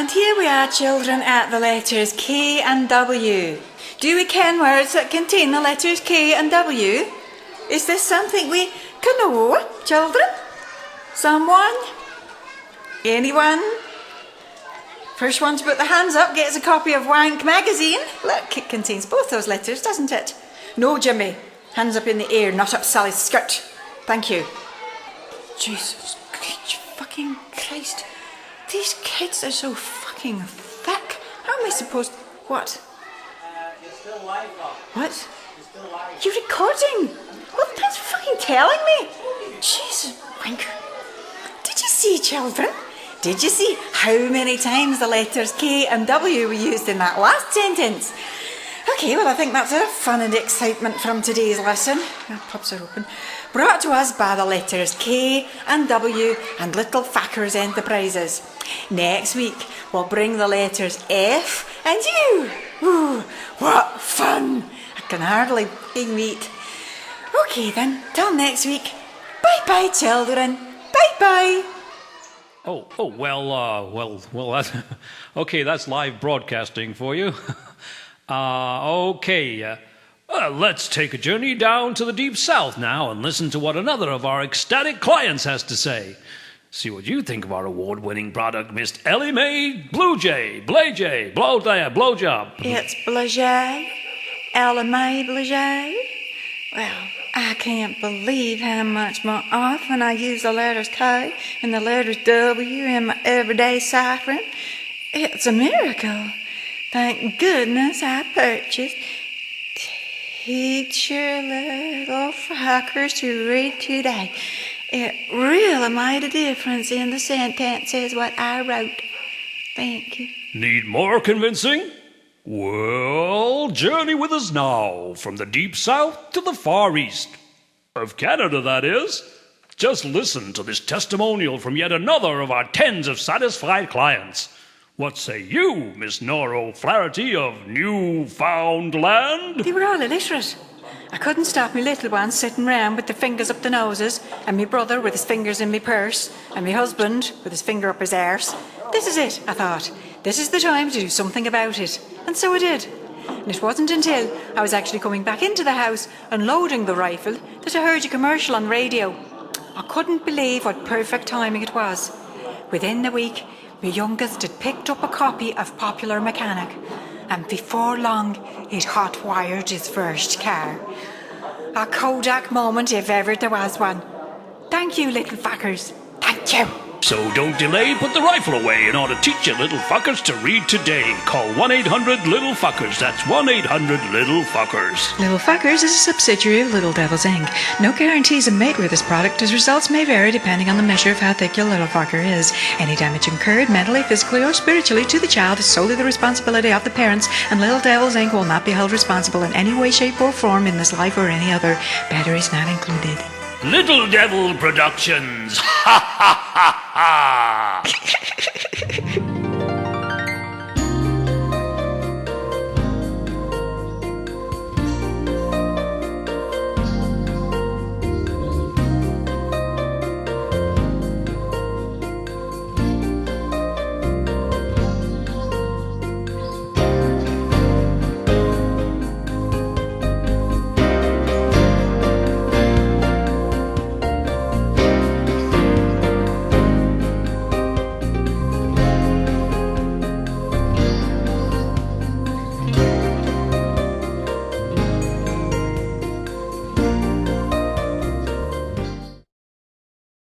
And here we are, children, at the letters K and W. Do we ken words that contain the letters K and W? Is this something we can know, children? Someone? Anyone? First one to put the hands up gets a copy of Wank magazine. Look, it contains both those letters, doesn't it? No, Jimmy. Hands up in the air, not up Sally's skirt. Thank you. Jesus fucking Christ. These kids are so fucking thick. How am I supposed... What? You're still live, Bob. What? You're still live. You're recording? Well, that's fucking telling me. Jesus, wanker. Did you see, children? Did you see how many times the letters K and W were used in that last sentence? Okay, well, I think that's enough fun and excitement from today's lesson. Our pubs are open. Brought to us by the letters K and W and Little Fuckers Enterprises. Next week, we'll bring the letters F and U. Ooh, what fun! I can hardly wait. Okay then, till next week. Bye-bye, children. Bye-bye. Well, that's... Okay, that's live broadcasting for you. Let's take a journey down to the deep south now and listen to what another of our ecstatic clients has to say. See what you think of our award-winning product, Miss Ellie Mae Blowjob. It's Blowjob. Ellie Mae Blowjob. Well, I can't believe how much more often I use the letters K and the letters W in my everyday ciphering. It's a miracle. Thank goodness I purchased Teacher Little Fuckers to read today. It really made a difference in the sentences what I wrote. Thank you. Need more convincing? Well, journey with us now from the deep south to the far east. Of Canada, that is. Just listen to this testimonial from yet another of our tens of satisfied clients. What say you, Miss Nora O'Flaherty of Newfoundland? They were all illiterate. I couldn't stop me little ones sitting round with their fingers up their noses, and me brother with his fingers in me purse, and me husband with his finger up his arse. This is it, I thought. This is the time to do something about it. And so I did. And it wasn't until I was actually coming back into the house, unloading the rifle, that I heard a commercial on radio. I couldn't believe what perfect timing it was. Within a week, my youngest had picked up a copy of Popular Mechanic, and before long, he'd hot-wired his first car. A Kodak moment, if ever there was one. Thank you, little fuckers. Thank you. So don't delay, put the rifle away in order to teach your little fuckers to read today. Call 1-800-LITTLE-FUCKERS. That's 1-800-LITTLE-FUCKERS. Little Fuckers is a subsidiary of Little Devils Inc. No guarantees are made with this product, as results may vary depending on the measure of how thick your little fucker is. Any damage incurred mentally, physically, or spiritually to the child is solely the responsibility of the parents, and Little Devils Inc. will not be held responsible in any way, shape, or form in this life or any other. Batteries not included. Little Devil Productions. Ha ha ha ha.